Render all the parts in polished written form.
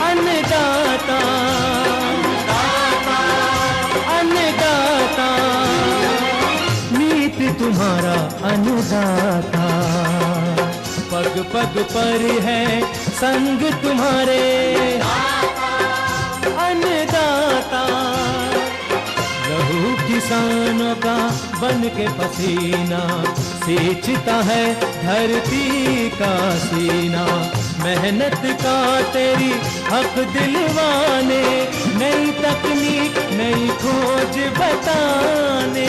अन्नदाता, अन्नदाता, नीत तुम्हारा अन्नदाता, पग पग पर है संग तुम्हारे अन्नदाता। लहू किसानों का बन के पसीना सींचता है धरती का सीना, मेहनत का तेरी हक दिलवाने, नई तकनीक नई खोज बताने।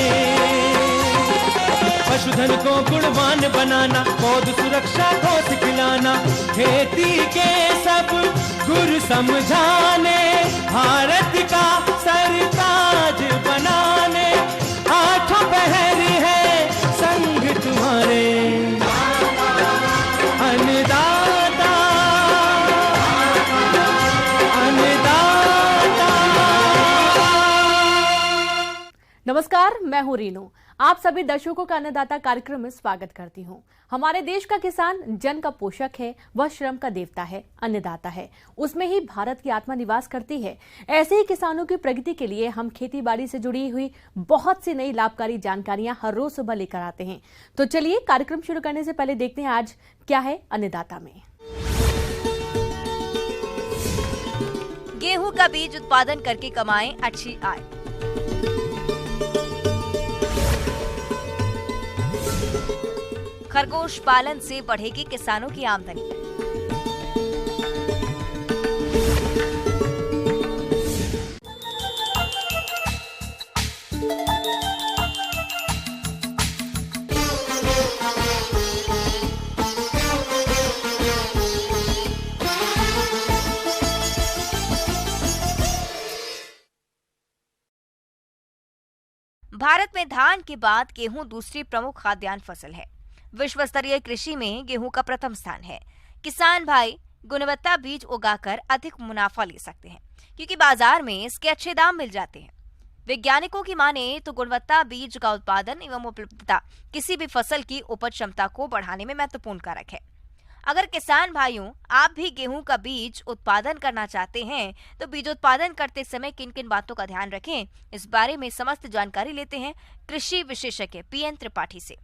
पशुधन को गुणवान बनाना, पौध सुरक्षा को सिखलाना, खेती के सब गुर समझाने, भारत का सरताज बनाने, आठों पहर है संग तुम्हारे अन्नदाता, अन्नदाता। नमस्कार, मैं हूं रीनू। आप सभी दर्शकों का अन्नदाता कार्यक्रम में स्वागत करती हूं। हमारे देश का किसान जन का पोषक है, वह श्रम का देवता है, अन्नदाता है। उसमें ही भारत की आत्मा निवास करती है। ऐसे ही किसानों की प्रगति के लिए हम खेती बाड़ी से जुड़ी हुई बहुत सी नई लाभकारी जानकारियां हर रोज सुबह लेकर आते हैं। तो चलिए कार्यक्रम शुरू करने से पहले देखते हैं आज क्या है अन्नदाता में। गेहूं का बीज उत्पादन करके कमाएं अच्छी आय। खरगोश पालन से बढ़ेगी किसानों की आमदनी। भारत में धान के बाद गेहूं दूसरी प्रमुख खाद्यान्न फसल है। विश्व स्तरीय कृषि में गेहूं का प्रथम स्थान है। किसान भाई गुणवत्ता बीज उगाकर अधिक मुनाफा ले सकते हैं, क्योंकि बाजार में इसके अच्छे दाम मिल जाते हैं। वैज्ञानिकों की माने तो गुणवत्ता बीज का उत्पादन एवं उपलब्धता किसी भी फसल की उपज क्षमता को बढ़ाने में महत्वपूर्ण कारक है। अगर किसान भाइयों आप भी गेहूं का बीज उत्पादन करना चाहते हैं तो बीज उत्पादन करते समय किन किन बातों का ध्यान रखें, इस बारे में समस्त जानकारी लेते हैं कृषि विशेषज्ञ पीएन त्रिपाठी से।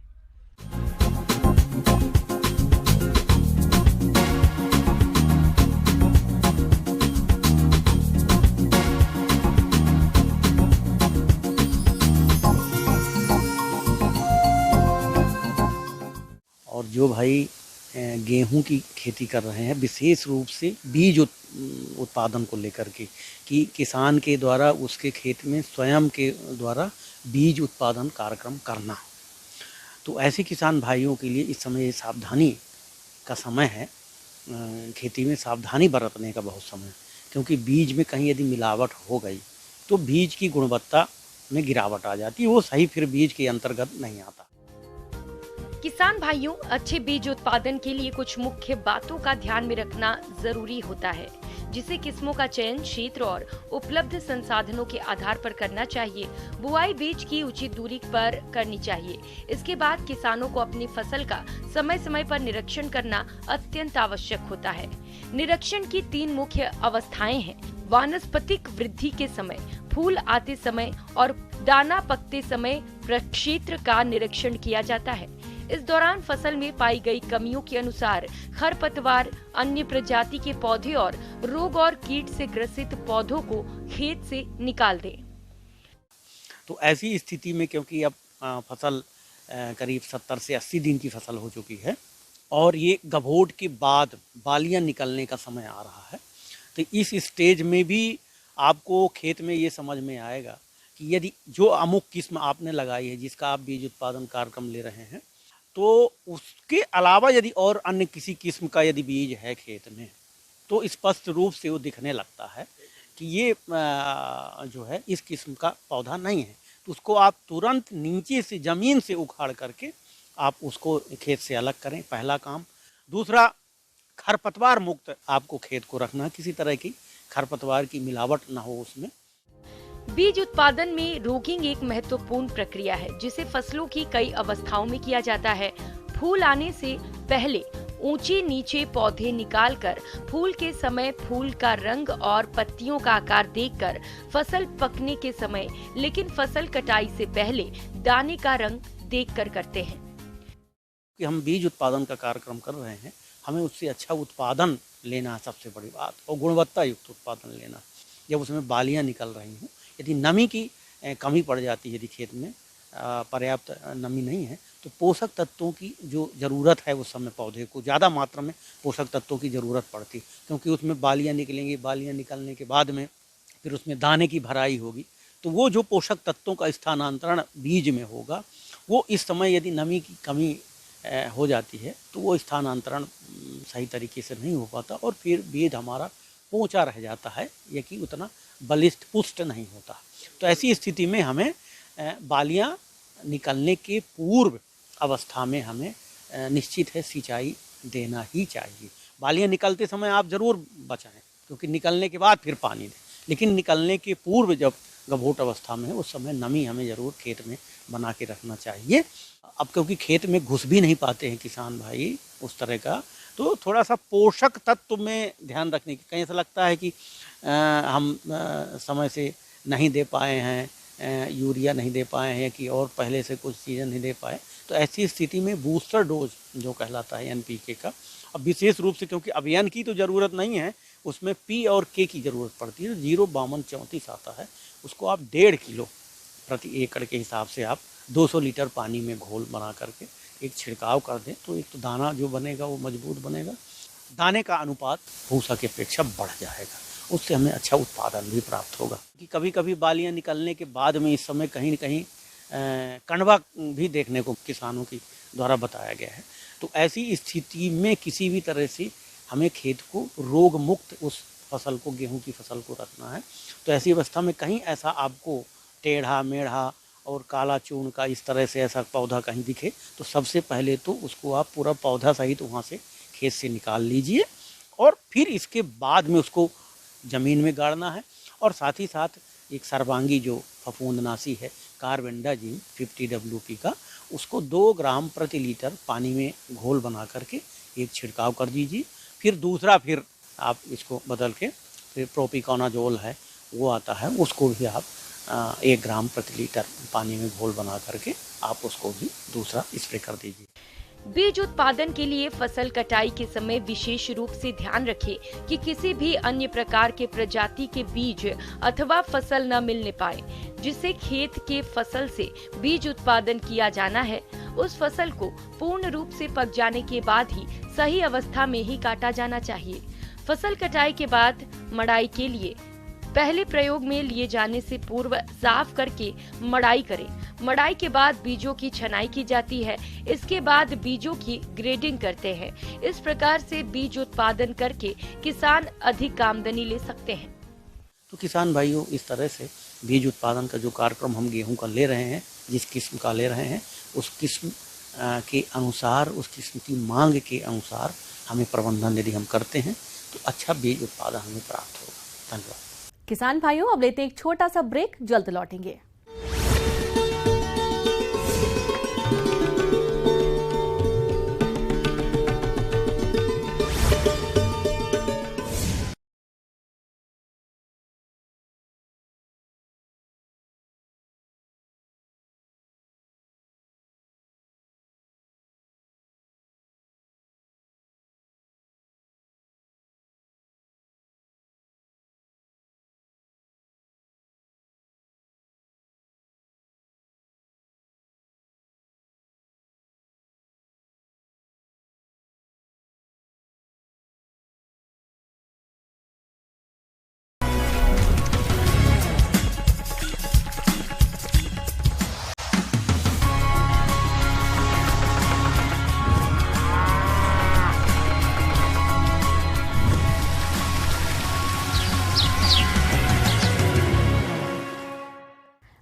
और जो भाई गेहूं की खेती कर रहे हैं, विशेष रूप से बीज उत्पादन को लेकर के, कि किसान के द्वारा उसके खेत में स्वयं के द्वारा बीज उत्पादन कार्यक्रम करना, तो ऐसे किसान भाइयों के लिए इस समय सावधानी का समय है। खेती में सावधानी बरतने का बहुत समय है, क्योंकि बीज में कहीं यदि मिलावट हो गई तो बीज की गुणवत्ता में गिरावट आ जाती है, वो सही फिर बीज के अंतर्गत नहीं आता। किसान भाइयों, अच्छे बीज उत्पादन के लिए कुछ मुख्य बातों का ध्यान में रखना जरूरी होता है, जिसे किस्मों का चयन क्षेत्र और उपलब्ध संसाधनों के आधार पर करना चाहिए। बुआई बीज की उचित दूरी पर करनी चाहिए। इसके बाद किसानों को अपनी फसल का समय समय पर निरीक्षण करना अत्यंत आवश्यक होता है। निरीक्षण की 3 मुख्य अवस्थाएं हैं: वानस्पतिक वृद्धि के समय, फूल आते समय और दाना पकते समय प्रक्षेत्र का निरीक्षण किया जाता है। इस दौरान फसल में पाई गई कमियों के अनुसार खरपतवार, अन्य प्रजाति के पौधे और रोग और कीट से ग्रसित पौधों को खेत से निकाल दें। तो ऐसी स्थिति में, क्योंकि अब फसल करीब 70 से 80 दिन की फसल हो चुकी है और ये गभोट के बाद बालियां निकलने का समय आ रहा है, तो इस स्टेज में भी आपको खेत में ये समझ में आएगा कि यदि जो अमुक किस्म आपने लगाई है, जिसका आप बीज उत्पादन कार्यक्रम ले रहे हैं, तो उसके अलावा यदि और अन्य किसी किस्म का यदि बीज है खेत में, तो स्पष्ट रूप से वो दिखने लगता है कि ये जो है इस किस्म का पौधा नहीं है। तो उसको आप तुरंत नीचे से ज़मीन से उखाड़ करके आप उसको खेत से अलग करें, पहला काम। दूसरा, खरपतवार मुक्त आपको खेत को रखना, किसी तरह की खरपतवार की मिलावट ना हो उसमें। बीज उत्पादन में रोगिंग एक महत्वपूर्ण प्रक्रिया है, जिसे फसलों की कई अवस्थाओं में किया जाता है। फूल आने से पहले ऊंचे नीचे पौधे निकालकर फूल के समय फूल का रंग और पत्तियों का आकार देखकर, फसल पकने के समय लेकिन फसल कटाई से पहले दाने का रंग देखकर करते हैं। कि हम बीज उत्पादन का कार्यक्रम कर रहे हैं, हमें उससे अच्छा उत्पादन लेना है सबसे बड़ी बात, और गुणवत्ता युक्त उत्पादन लेना। जब उसमें बालियां निकल रही हों, यदि नमी की कमी पड़ जाती है, यदि खेत में पर्याप्त नमी नहीं है, तो पोषक तत्वों की जो ज़रूरत है उस समय पौधे को ज़्यादा मात्रा में पोषक तत्वों की ज़रूरत पड़ती, क्योंकि उसमें बालियां निकलेंगी। बालियां निकलने के बाद में फिर उसमें दाने की भराई होगी, तो वो जो पोषक तत्वों का स्थानांतरण बीज में होगा, वो इस समय यदि नमी की कमी हो जाती है तो वो स्थानांतरण सही तरीके से नहीं हो पाता, और फिर बीज हमारा पोंचा रह जाता है, ये कि उतना बलिष्ठ पुष्ट नहीं होता। तो ऐसी स्थिति में हमें बालियां निकलने के पूर्व अवस्था में हमें निश्चित है सिंचाई देना ही चाहिए। बालियां निकलते समय आप ज़रूर बचाएं, क्योंकि निकलने के बाद फिर पानी दें, लेकिन निकलने के पूर्व जब गभोट अवस्था में है उस समय नमी हमें ज़रूर खेत में बना के रखना चाहिए। अब क्योंकि खेत में घुस भी नहीं पाते हैं किसान भाई उस तरह का, तो थोड़ा सा पोषक तत्व में ध्यान रखने की, कहीं ऐसा लगता है कि हम समय से नहीं दे पाए हैं, यूरिया नहीं दे पाए हैं, कि और पहले से कुछ चीज़ें नहीं दे पाए, तो ऐसी स्थिति में बूस्टर डोज जो कहलाता है NPK का, अब विशेष रूप से क्योंकि अभियान की तो ज़रूरत नहीं है, उसमें P और K की ज़रूरत पड़ती है। 05234 आता है, उसको आप 1.5 किलो प्रति एकड़ के हिसाब से आप 200 लीटर पानी में घोल बना करके एक छिड़काव कर दें, तो एक तो दाना जो बनेगा वो मजबूत बनेगा, दाने का अनुपात भूसा की अपेक्षा बढ़ जाएगा, उससे हमें अच्छा उत्पादन भी प्राप्त होगा। कि कभी कभी बालियां निकलने के बाद में इस समय कहीं न कहीं कंडवा भी देखने को किसानों की द्वारा बताया गया है। तो ऐसी स्थिति में किसी भी तरह से हमें खेत को रोग मुक्त उस फसल को, गेहूं की फसल को रखना है। तो ऐसी अवस्था में कहीं ऐसा आपको टेढ़ा मेढ़ा और काला चूर्ण का इस तरह से ऐसा पौधा कहीं दिखे, तो सबसे पहले तो उसको आप पूरा पौधा सहित वहाँ से खेत से निकाल लीजिए, और फिर इसके बाद में उसको ज़मीन में गाड़ना है। और साथ ही साथ एक सर्वांगी जो फफूंदनाशी है कार्बेंडाजिम 50 WP का, उसको 2 ग्राम प्रति लीटर पानी में घोल बना करके एक छिड़काव कर दीजिए। फिर दूसरा फिर आप इसको बदल के फिर प्रोपिकोनाजोल है वो आता है, उसको भी आप 1 ग्राम प्रति लीटर पानी में घोल बना करके आप उसको भी दूसरा स्प्रे कर दीजिए। बीज उत्पादन के लिए फसल कटाई के समय विशेष रूप से ध्यान रखें कि किसी भी अन्य प्रकार के प्रजाति के बीज अथवा फसल न मिलने पाए। जिसे खेत के फसल से बीज उत्पादन किया जाना है, उस फसल को पूर्ण रूप से पक जाने के बाद ही सही अवस्था में ही काटा जाना चाहिए। फसल कटाई के बाद मड़ाई के लिए पहले प्रयोग में लिए जाने से पूर्व साफ करके मड़ाई करें। मड़ाई के बाद बीजों की छनाई की जाती है। इसके बाद बीजों की ग्रेडिंग करते हैं। इस प्रकार से बीज उत्पादन करके किसान अधिक आमदनी ले सकते हैं। तो किसान भाइयों, इस तरह से बीज उत्पादन का जो कार्यक्रम हम गेहूं का ले रहे हैं, जिस किस्म का ले रहे हैं, उस किस्म के अनुसार, उस किस्म की मांग के अनुसार हमें प्रबंधन यदि हम करते हैं तो अच्छा बीज उत्पादन हमें प्राप्त होगा। धन्यवाद। किसान भाइयों, अब लेते हैं एक छोटा सा ब्रेक, जल्द लौटेंगे।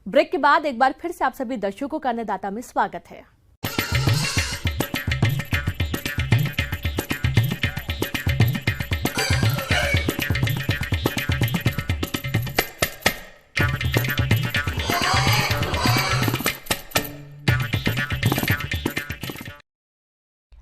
ब्रेक के बाद एक बार फिर से आप सभी दर्शकों का अन्नदाता में स्वागत है।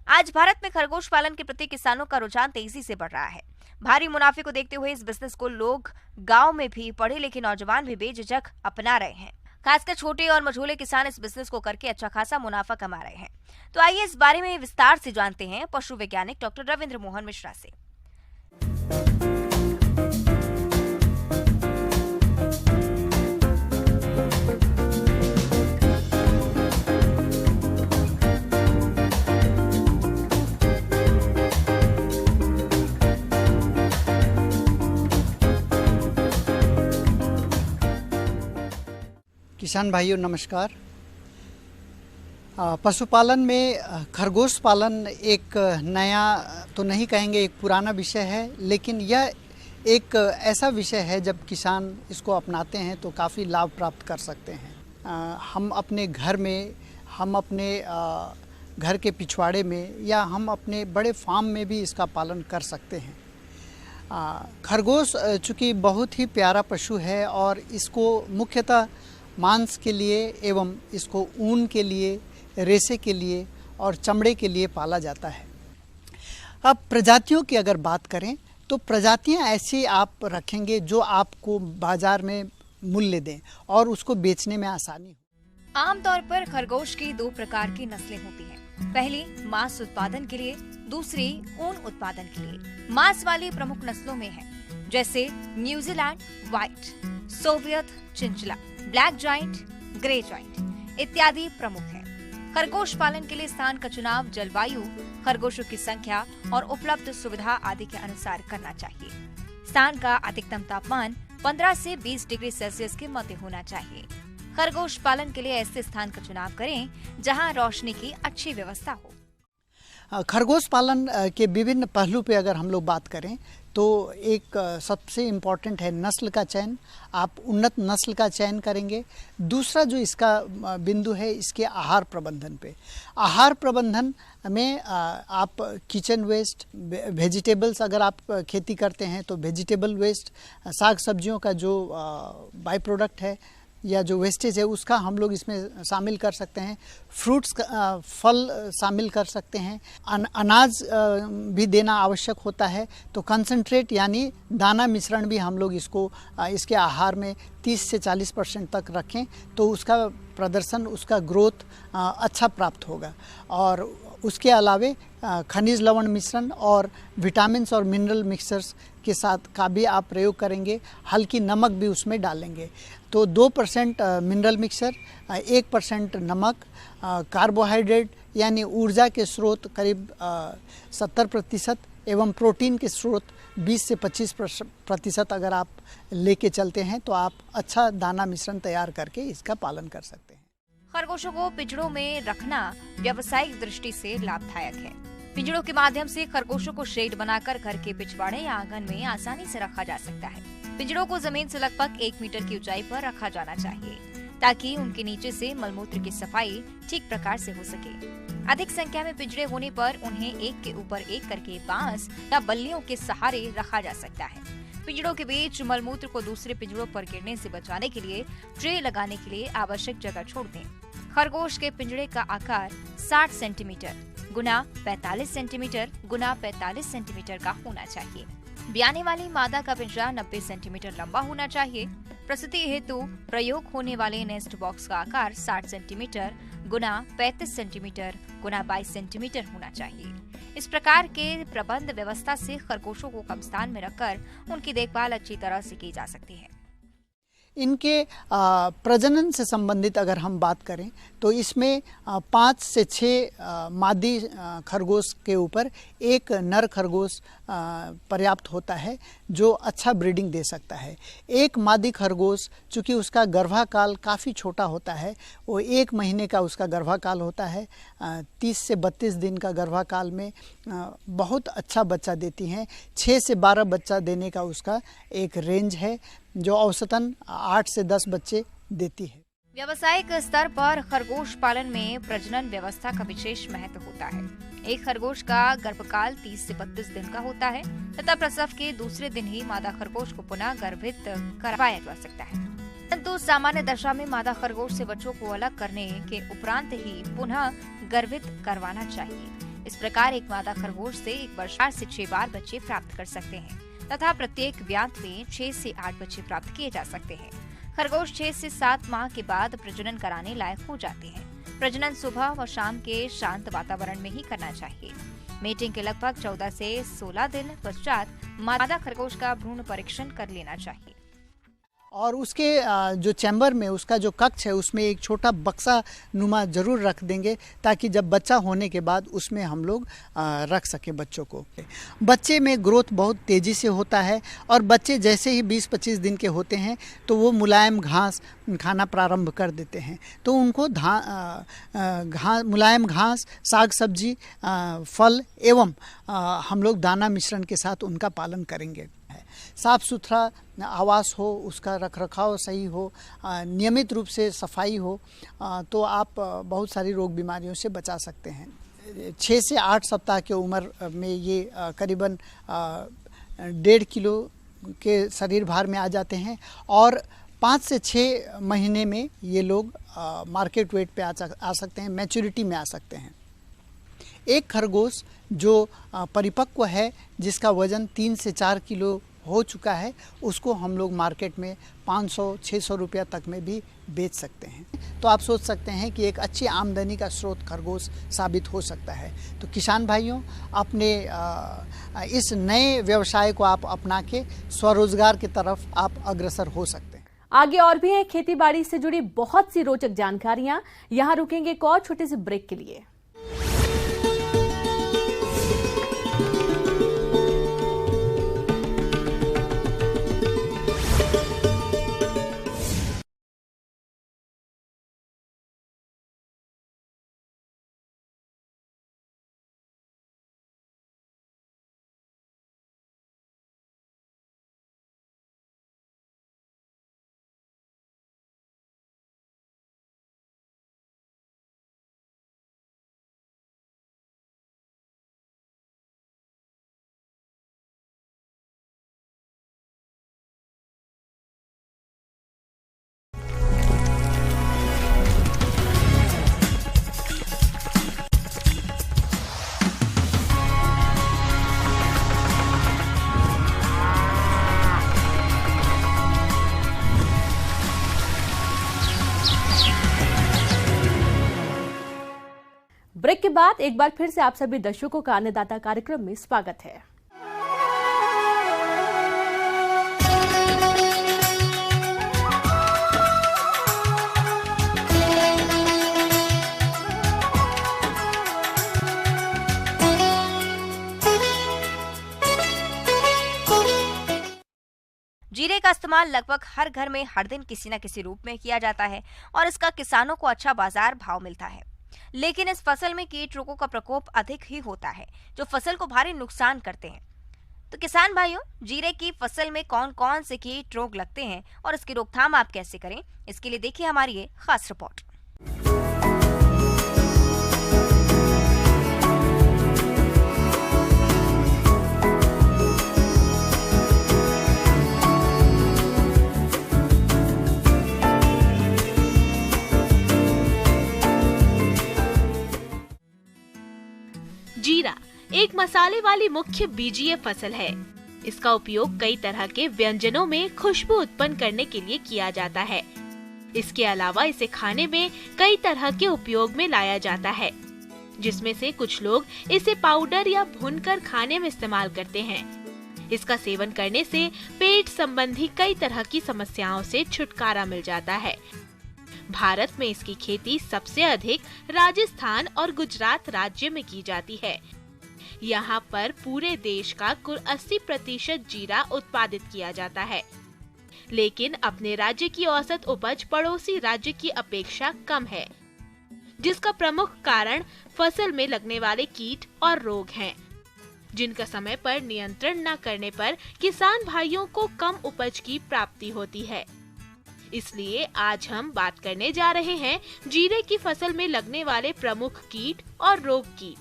आज भारत में खरगोश खरगोश पालन के प्रति किसानों का रुझान तेजी से बढ़ रहा है। भारी मुनाफे को देखते हुए इस बिजनेस को लोग गांव में भी पढ़े लिखे नौजवान भी बेझिझक अपना रहे हैं। खासकर छोटे और मझोले किसान इस बिजनेस को करके अच्छा खासा मुनाफा कमा रहे हैं। तो आइए इस बारे में विस्तार से जानते हैं पशु वैज्ञानिक डॉक्टर रविंद्र मोहन मिश्रा से। किसान भाइयों नमस्कार। पशुपालन में खरगोश पालन एक नया तो नहीं कहेंगे, एक पुराना विषय है, लेकिन यह एक ऐसा विषय है जब किसान इसको अपनाते हैं तो काफ़ी लाभ प्राप्त कर सकते हैं। हम अपने घर में, हम अपने घर के पिछवाड़े में या हम अपने बड़े फार्म में भी इसका पालन कर सकते हैं। खरगोश चूँकि बहुत ही प्यारा पशु है और इसको मुख्यतः मांस के लिए एवं इसको ऊन के लिए, रेशे के लिए और चमड़े के लिए पाला जाता है। अब प्रजातियों की अगर बात करें तो प्रजातियां ऐसी आप रखेंगे जो आपको बाजार में मूल्य दें और उसको बेचने में आसानी हो। आमतौर पर खरगोश की 2 प्रकार की नस्लें होती हैं। पहली मांस उत्पादन के लिए, दूसरी ऊन उत्पादन के लिए। मांस वाली प्रमुख नस्लों में है जैसे New Zealand white, Soviet chinchilla, black giant, grey giant इत्यादि प्रमुख हैं। खरगोश पालन के लिए स्थान का चुनाव जलवायु, खरगोशों की संख्या और उपलब्ध सुविधा आदि के अनुसार करना चाहिए। स्थान का अधिकतम तापमान 15 से 20 डिग्री सेल्सियस के मध्य होना चाहिए। खरगोश पालन के लिए ऐसे स्थान का चुनाव करें जहां रोशनी की अच्छी व्यवस्था हो। खरगोश पालन के विभिन्न पहलू पे अगर हम लोग बात करें तो एक सबसे इम्पॉर्टेंट है नस्ल का चयन। आप उन्नत नस्ल का चयन करेंगे। दूसरा जो इसका बिंदु है इसके आहार प्रबंधन पे। आहार प्रबंधन में आप किचन वेस्ट, वेजिटेबल्स अगर आप खेती करते हैं तो वेजिटेबल वेस्ट, साग सब्जियों का जो बाई प्रोडक्ट है या जो वेस्टेज है उसका हम लोग इसमें शामिल कर सकते हैं। फ्रूट्स, फल शामिल कर सकते हैं। अनाज भी देना आवश्यक होता है तो कंसंट्रेट यानी दाना मिश्रण भी हम लोग इसको इसके आहार में 30 से 40% तक रखें तो उसका प्रदर्शन, उसका ग्रोथ अच्छा प्राप्त होगा। और उसके अलावे खनिज लवण मिश्रण और विटामिन्स और मिनरल मिक्सर्स के साथ का भी आप प्रयोग करेंगे। हल्की नमक भी उसमें डालेंगे तो 2% मिनरल मिक्सर, 1% नमक, कार्बोहाइड्रेट यानी ऊर्जा के स्रोत करीब 70% एवं प्रोटीन के स्रोत 20 से 25% अगर आप लेके चलते हैं तो आप अच्छा दाना मिश्रण तैयार करके इसका पालन कर सकते हैं। खरगोशों को पिंजड़ों में रखना व्यावसायिक दृष्टि से लाभदायक है। पिंजड़ों के माध्यम से खरगोशों को शेड बनाकर घर के पिछवाड़े या आंगन में आसानी से रखा जा सकता है। पिंजड़ों को जमीन से लगभग 1 मीटर की ऊंचाई पर रखा जाना चाहिए ताकि उनके नीचे से मलमूत्र की सफाई ठीक प्रकार से हो सके। अधिक संख्या में पिंजड़े होने पर उन्हें एक के ऊपर एक करके बांस या बल्लियों के सहारे रखा जा सकता है। पिंजड़ों के बीच मलमूत्र को दूसरे पिंजड़ों पर गिरने से बचाने के लिए ट्रे लगाने के लिए आवश्यक जगह छोड़ दें। खरगोश के पिंजड़े का आकार 60 सेंटीमीटर गुना 45 सेंटीमीटर गुना 45 सेंटीमीटर का होना चाहिए। ब्याने वाली मादा का पिंजरा 90 सेंटीमीटर लंबा होना चाहिए। प्रसूति हेतु प्रयोग होने वाले नेस्ट बॉक्स का आकार 60 सेंटीमीटर गुना 35 सेंटीमीटर गुना 22 सेंटीमीटर होना चाहिए। इस प्रकार के प्रबंध व्यवस्था से खरगोशों को कम स्थान में रखकर उनकी देखभाल अच्छी तरह से की जा सकती है। इनके प्रजनन से संबंधित अगर हम बात करें तो इसमें 5 से 6 मादी खरगोश के ऊपर एक नर खरगोश पर्याप्त होता है जो अच्छा ब्रीडिंग दे सकता है। एक मादी खरगोश चूँकि उसका गर्भाकाल काफ़ी छोटा होता है, वो 1 महीने का उसका गर्भाकाल होता है, 30 से 32 दिन का गर्भाकाल में बहुत अच्छा बच्चा देती हैं। 6 से 12 बच्चा देने का उसका एक रेंज है जो औसतन 8 से 10 बच्चे देती है। व्यावसायिक स्तर पर खरगोश पालन में प्रजनन व्यवस्था का विशेष महत्व होता है। एक खरगोश का गर्भकाल 30 से 32 दिन का होता है तथा प्रसव के दूसरे दिन ही मादा खरगोश को पुनः गर्भित करवाया जा सकता है। परंतु सामान्य दशा में मादा खरगोश से बच्चों को अलग करने के उपरांत ही पुनः गर्भित करवाना चाहिए। इस प्रकार एक मादा खरगोश से एक वर्ष 4 से 6 बार बच्चे प्राप्त कर सकते हैं तथा प्रत्येक ब्यांत में 6 से 8 बच्चे प्राप्त किए जा सकते हैं। खरगोश 6 से 7 माह के बाद प्रजनन कराने लायक हो जाते हैं। प्रजनन सुबह व शाम के शांत वातावरण में ही करना चाहिए। मीटिंग के लगभग 14 से 16 दिन पश्चात मादा खरगोश का भ्रूण परीक्षण कर लेना चाहिए। और उसके जो चैम्बर में उसका जो कक्ष है उसमें एक छोटा बक्सा नुमा जरूर रख देंगे ताकि जब बच्चा होने के बाद उसमें हम लोग रख सके बच्चों को। बच्चे में ग्रोथ बहुत तेज़ी से होता है और बच्चे जैसे ही 20-25 दिन के होते हैं तो वो मुलायम घास खाना प्रारंभ कर देते हैं। तो उनको मुलायम घास, साग सब्जी, फल एवं हम लोग दाना मिश्रण के साथ उनका पालन करेंगे। साफ सुथरा आवास हो, उसका रखरखाव सही हो, नियमित रूप से सफाई हो, तो आप बहुत सारी रोग बीमारियों से बचा सकते हैं। 6 से 8 सप्ताह की उम्र में ये करीबन 1.5 किलो के शरीर भार में आ जाते हैं और 5 से 6 महीने में ये लोग मार्केट वेट पे आ सकते हैं, मैच्योरिटी में आ सकते हैं। एक खरगोश जो परिपक्व है, जिसका वजन 3 से 4 किलो हो चुका है, उसको हम लोग मार्केट में 500-600 रुपया तक में भी बेच सकते हैं। तो आप सोच सकते हैं कि एक अच्छी आमदनी का स्रोत खरगोश साबित हो सकता है। तो किसान भाइयों, अपने इस नए व्यवसाय को आप अपना के स्वरोजगार की तरफ आप अग्रसर हो सकते हैं। आगे और भी है खेती बाड़ी से जुड़ी बहुत सी रोचक जानकारियां। यहाँ रुकेंगे एक और छोटे से ब्रेक के लिए। ब्रेक के बाद एक बार फिर से आप सभी दर्शकों का अन्नदाता कार्यक्रम में स्वागत है। जीरे का इस्तेमाल लगभग हर घर में हर दिन किसी न किसी रूप में किया जाता है और इसका किसानों को अच्छा बाजार भाव मिलता है। लेकिन इस फसल में कीट रोगों का प्रकोप अधिक ही होता है, जो फसल को भारी नुकसान करते हैं। तो किसान भाइयों, जीरे की फसल में कौन कौन से कीट रोग लगते हैं और इसकी रोकथाम आप कैसे करें, इसके लिए देखिए हमारी ये खास रिपोर्ट। जीरा एक मसाले वाली मुख्य बीजीय फसल है। इसका उपयोग कई तरह के व्यंजनों में खुशबू उत्पन्न करने के लिए किया जाता है। इसके अलावा इसे खाने में कई तरह के उपयोग में लाया जाता है, जिसमें से कुछ लोग इसे पाउडर या भूनकर खाने में इस्तेमाल करते हैं। इसका सेवन करने से पेट संबंधी कई तरह की समस्याओं से छुटकारा मिल जाता है। भारत में इसकी खेती सबसे अधिक राजस्थान और गुजरात राज्य में की जाती है। यहाँ पर पूरे देश का कुल 80% जीरा उत्पादित किया जाता है, लेकिन अपने राज्य की औसत उपज पड़ोसी राज्य की अपेक्षा कम है, जिसका प्रमुख कारण फसल में लगने वाले कीट और रोग हैं, जिनका समय पर नियंत्रण न करने पर किसान भाइयों को कम उपज की प्राप्ति होती है। इसलिए आज हम बात करने जा रहे हैं जीरे की फसल में लगने वाले प्रमुख कीट और रोग की।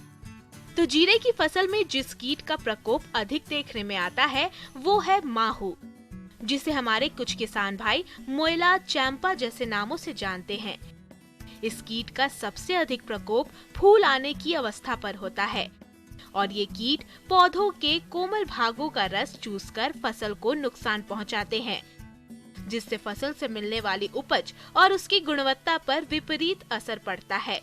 तो जीरे की फसल में जिस कीट का प्रकोप अधिक देखने में आता है वो है माहू, जिसे हमारे कुछ किसान भाई मोयला, चैंपा जैसे नामों से जानते हैं। इस कीट का सबसे अधिक प्रकोप फूल आने की अवस्था पर होता है और ये कीट पौधों के कोमल भागों का रस चूसकर फसल को नुकसान पहुंचाते हैं, जिससे फसल से मिलने वाली उपज और उसकी गुणवत्ता पर विपरीत असर पड़ता है,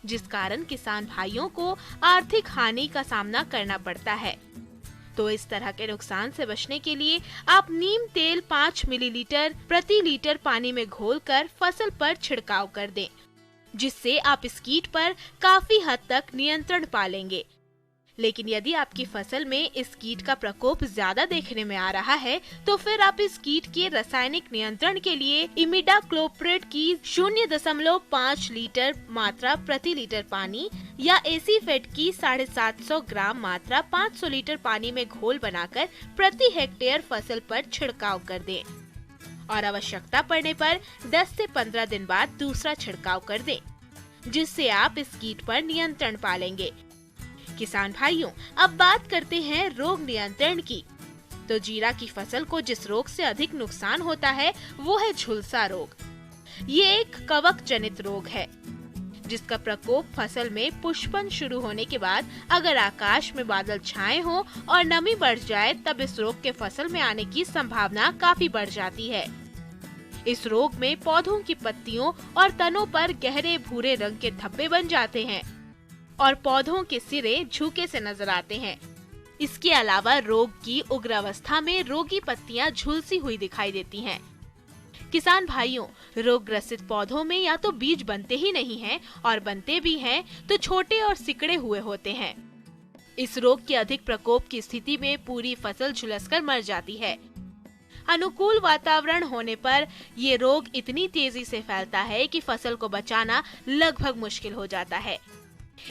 जिस कारण किसान भाइयों को आर्थिक हानि का सामना करना पड़ता है। तो इस तरह के नुकसान से बचने के लिए आप नीम तेल 5 मिलीलीटर प्रति लीटर पानी में घोलकर फसल पर छिड़काव कर दें, जिससे आप इस कीट पर काफी हद तक नियंत्रण पा लेंगे। लेकिन यदि आपकी फसल में इस कीट का प्रकोप ज्यादा देखने में आ रहा है, तो फिर आप इस कीट के रासायनिक नियंत्रण के लिए इमिडाक्लोप्रिड की 0.5 लीटर मात्रा प्रति लीटर पानी या एसीफेट की 750 ग्राम मात्रा 500 लीटर पानी में घोल बनाकर प्रति हेक्टेयर फसल पर छिड़काव कर दें और आवश्यकता पड़ने पर 10 से 15 दिन बाद दूसरा छिड़काव कर दें, जिससे आप इस कीट पर नियंत्रण पा लेंगे। किसान भाइयों, अब बात करते हैं रोग नियंत्रण की। तो जीरा की फसल को जिस रोग से अधिक नुकसान होता है वो है झुलसा रोग। ये एक कवक जनित रोग है जिसका प्रकोप फसल में पुष्पन शुरू होने के बाद अगर आकाश में बादल छाए हो और नमी बढ़ जाए, तब इस रोग के फसल में आने की संभावना काफी बढ़ जाती है। इस रोग में पौधों की पत्तियों और तनों पर गहरे भूरे रंग के धब्बे बन जाते हैं और पौधों के सिरे झुके से नजर आते हैं। इसके अलावा रोग की उग्र अवस्था में रोगी पत्तियां झुलसी हुई दिखाई देती हैं। किसान भाइयों, रोग ग्रसित पौधों में या तो बीज बनते ही नहीं हैं और बनते भी हैं तो छोटे और सिकड़े हुए होते हैं। इस रोग के अधिक प्रकोप की स्थिति में पूरी फसल झुलसकर मर जाती है। अनुकूल वातावरण होने पर ये रोग इतनी तेजी से फैलता है कि फसल को बचाना लगभग मुश्किल हो जाता है।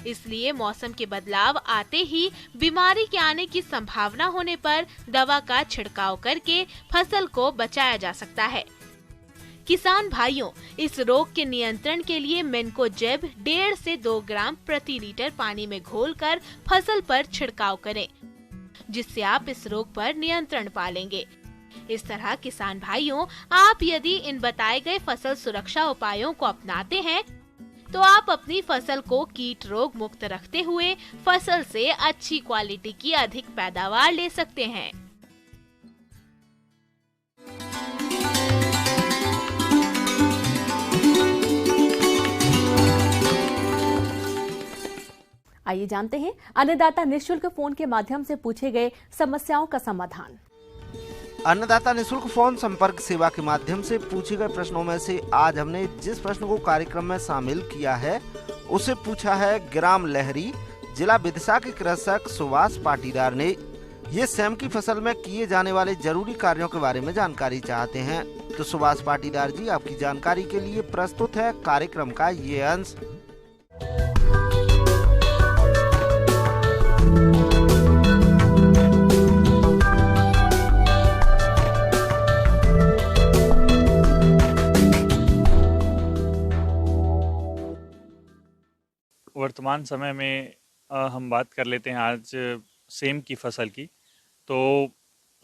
इसलिए मौसम के बदलाव आते ही बीमारी के आने की संभावना होने पर दवा का छिड़काव करके फसल को बचाया जा सकता है। किसान भाइयों, इस रोग के नियंत्रण के लिए मेन्कोजेब 1.5 से 2 ग्राम प्रति लीटर पानी में घोलकर फसल पर छिड़काव करें, जिससे आप इस रोग पर नियंत्रण पा लेंगे। इस तरह किसान भाइयों, आप यदि इन बताए गए फसल सुरक्षा उपायों को अपनाते हैं तो आप अपनी फसल को कीट रोग मुक्त रखते हुए फसल से अच्छी क्वालिटी की अधिक पैदावार ले सकते हैं। आइए जानते हैं अन्नदाता निःशुल्क फोन के माध्यम से पूछे गए समस्याओं का समाधान। अन्नदाता निःशुल्क फोन संपर्क सेवा के माध्यम से पूछे गए प्रश्नों में से आज हमने जिस प्रश्न को कार्यक्रम में शामिल किया है उसे पूछा है ग्राम लहरी, जिला विदिशा के कृषक सुभाष पाटीदार ने। ये सेम की फसल में किए जाने वाले जरूरी कार्यों के बारे में जानकारी चाहते हैं। तो सुभाष पाटीदार जी, आपकी जानकारी के लिए प्रस्तुत है कार्यक्रम का ये अंश। वर्तमान समय में हम बात कर लेते हैं आज सेम की फसल की। तो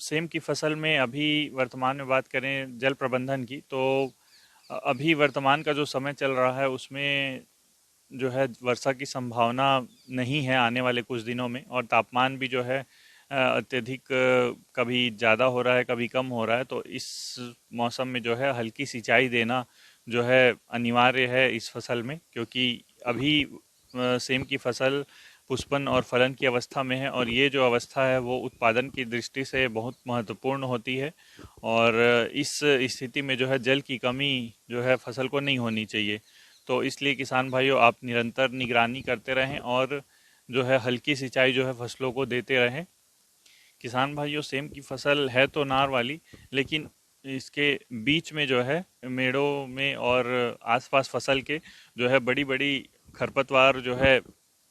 सेम की फसल में अभी वर्तमान में बात करें जल प्रबंधन की, तो अभी वर्तमान का जो समय चल रहा है उसमें जो है वर्षा की संभावना नहीं है आने वाले कुछ दिनों में, और तापमान भी जो है अत्यधिक कभी ज़्यादा हो रहा है कभी कम हो रहा है। तो इस मौसम में जो है हल्की सिंचाई देना जो है अनिवार्य है इस फसल में, क्योंकि अभी सेम की फसल पुष्पन और फलन की अवस्था में है और ये जो अवस्था है वो उत्पादन की दृष्टि से बहुत महत्वपूर्ण होती है। और इस स्थिति में जो है जल की कमी जो है फसल को नहीं होनी चाहिए। तो इसलिए किसान भाइयों, आप निरंतर निगरानी करते रहें और जो है हल्की सिंचाई जो है फसलों को देते रहें। किसान भाइयों, सेम की फसल है तो नार वाली, लेकिन इसके बीच में जो है मेड़ों में और आसपास फसल के जो है बड़ी बड़ी खरपतवार जो है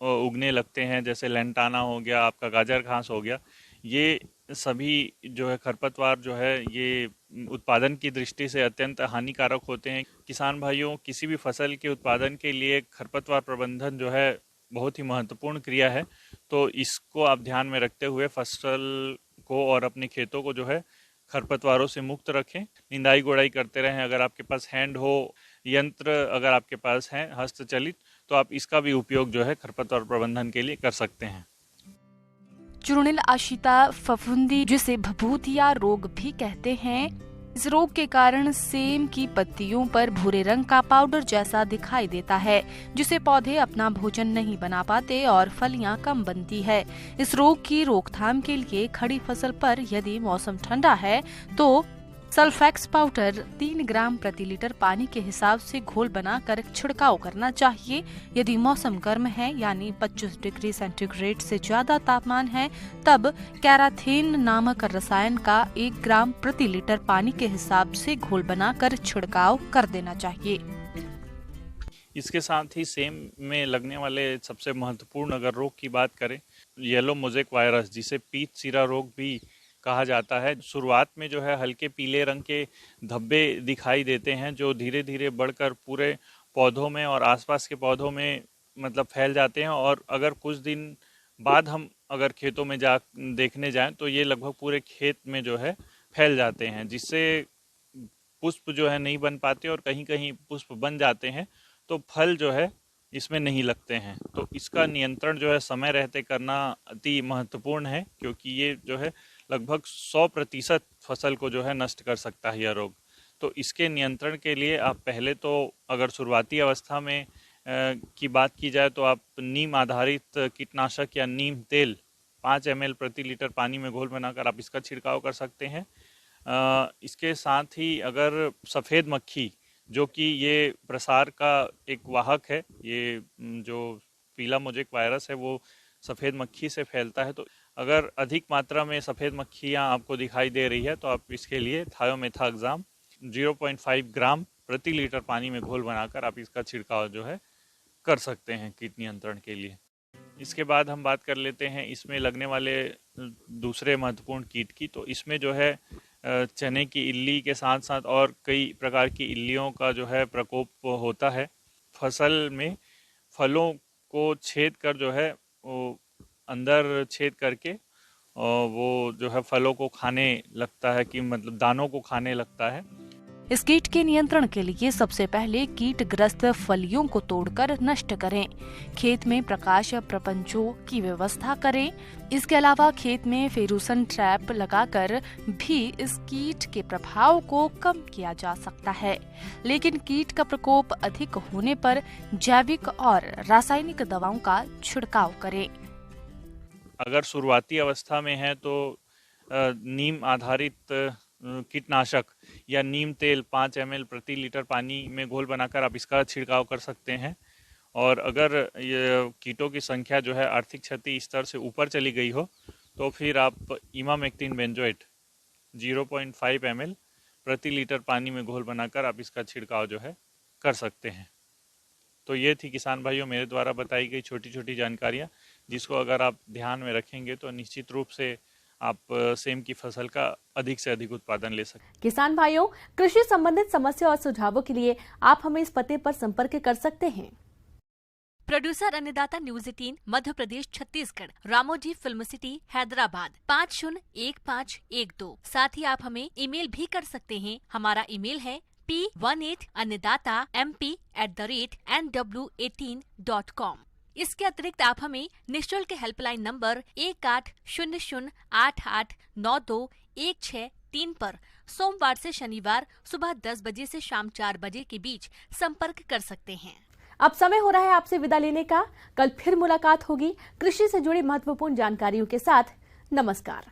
उगने लगते हैं, जैसे लेंटाना हो गया, आपका गाजर घास हो गया। ये सभी जो है खरपतवार जो है ये उत्पादन की दृष्टि से अत्यंत हानिकारक होते हैं। किसान भाइयों, किसी भी फसल के उत्पादन के लिए खरपतवार प्रबंधन जो है बहुत ही महत्वपूर्ण क्रिया है। तो इसको आप ध्यान में रखते हुए फसल को और अपने खेतों को जो है खरपतवारों से मुक्त रखें। निंदाई गोड़ाई करते रहें। अगर आपके पास हैंड हो यंत्र अगर आपके पास है हस्तचलित, तो आप इसका भी उपयोग जो है खरपतवार प्रबंधन के लिए कर सकते हैं। चूर्णिल आशिता फफूंदी, जिसे भभूतिया रोग भी कहते हैं, इस रोग के कारण सेम की पत्तियों पर भूरे रंग का पाउडर जैसा दिखाई देता है, जिसे पौधे अपना भोजन नहीं बना पाते और फलियां कम बनती है। इस रोग की रोकथाम के लिए खड़ी फसल पर यदि मौसम ठंडा है तो सल्फेक्स पाउडर 3 ग्राम प्रति लीटर पानी के हिसाब से घोल बनाकर छिड़काव करना चाहिए। यदि मौसम गर्म है यानी 25 डिग्री सेंटीग्रेड से ज्यादा तापमान है, तब कैराथेन नामक रसायन का 1 ग्राम प्रति लीटर पानी के हिसाब से घोल बनाकर छिड़काव कर देना चाहिए। इसके साथ ही सेम में लगने वाले सबसे महत्वपूर्ण अगर रोग की बात करें, येलो मोज़ेक वायरस, जिसे पीत सिरा रोग भी कहा जाता है। शुरुआत में जो है हल्के पीले रंग के धब्बे दिखाई देते हैं, जो धीरे धीरे बढ़कर पूरे पौधों में और आसपास के पौधों में मतलब फैल जाते हैं। और अगर कुछ दिन बाद हम अगर खेतों में देखने जाएं तो ये लगभग पूरे खेत में जो है फैल जाते हैं, जिससे पुष्प जो है नहीं बन पाते और कहीं कहीं पुष्प बन जाते हैं तो फल जो है इसमें नहीं लगते हैं। तो इसका नियंत्रण जो है समय रहते करना अति महत्वपूर्ण है, क्योंकि ये जो है लगभग 100% फसल को जो है नष्ट कर सकता है यह रोग। तो इसके नियंत्रण के लिए आप पहले तो अगर शुरुआती अवस्था में की बात की जाए तो आप नीम आधारित कीटनाशक या नीम तेल 5 ml प्रति लीटर पानी में घोल बनाकर आप इसका छिड़काव कर सकते हैं। इसके साथ ही अगर सफ़ेद मक्खी, जो कि ये प्रसार का एक वाहक है, ये जो पीला मोज़ेक वायरस है वो सफ़ेद मक्खी से फैलता है, तो अगर अधिक मात्रा में सफ़ेद मक्खियाँ आपको दिखाई दे रही है तो आप इसके लिए थायोमेथाक्साम 0.5 ग्राम प्रति लीटर पानी में घोल बनाकर आप इसका छिड़काव जो है कर सकते हैं कीट नियंत्रण के लिए। इसके बाद हम बात कर लेते हैं इसमें लगने वाले दूसरे महत्वपूर्ण कीट की। तो इसमें जो है चने की इल्ली के साथ साथ और कई प्रकार की इल्लियों का जो है प्रकोप होता है। फसल में फलों को छेद कर जो है वो अंदर छेद करके वो जो है फलों को खाने लगता है, कि मतलब दानों को खाने लगता है। इस कीट के नियंत्रण के लिए सबसे पहले कीटग्रस्त फलियों को तोड़कर नष्ट करें। खेत में प्रकाश प्रपंचों की व्यवस्था करें। इसके अलावा खेत में फेरुसन ट्रैप लगाकर भी इस कीट के प्रभाव को कम किया जा सकता है। लेकिन कीट का प्रकोप अधिक होने पर जैविक और रासायनिक दवाओं का छिड़काव करें। अगर शुरुआती अवस्था में है तो नीम आधारित कीटनाशक या नीम तेल 5 ml प्रति लीटर पानी में घोल बनाकर आप इसका छिड़काव कर सकते हैं। और अगर ये कीटों की संख्या जो है आर्थिक क्षति स्तर से ऊपर चली गई हो तो फिर आप इमामेक्टिन बेंजोएट 0.5 ml प्रति लीटर पानी में घोल बनाकर आप इसका छिड़काव जो है कर सकते हैं। तो ये थी किसान भाइयों मेरे द्वारा बताई गई छोटी छोटी जानकारियाँ, जिसको अगर आप ध्यान में रखेंगे तो निश्चित रूप से आप सेम की फसल का अधिक से अधिक उत्पादन ले सकते। किसान भाइयों, कृषि संबंधित समस्या और सुझावों के लिए आप हमें इस पते पर संपर्क कर सकते हैं। प्रोड्यूसर अन्नदाता news 18 Madhya Pradesh Chhattisgarh, Ramoji film city Hyderabad 501512। साथ ही आप हमें ईमेल भी कर सकते हैं। हमारा ईमेल है p18annadatamp@nw18.com। इसके अतिरिक्त आप हमें निःशुल्क हेल्पलाइन नंबर 1800889216 पर सोमवार से शनिवार सुबह 10 बजे से शाम 4 बजे के बीच संपर्क कर सकते हैं। अब समय हो रहा है आपसे विदा लेने का। कल फिर मुलाकात होगी कृषि से जुड़ी महत्वपूर्ण जानकारियों के साथ। नमस्कार।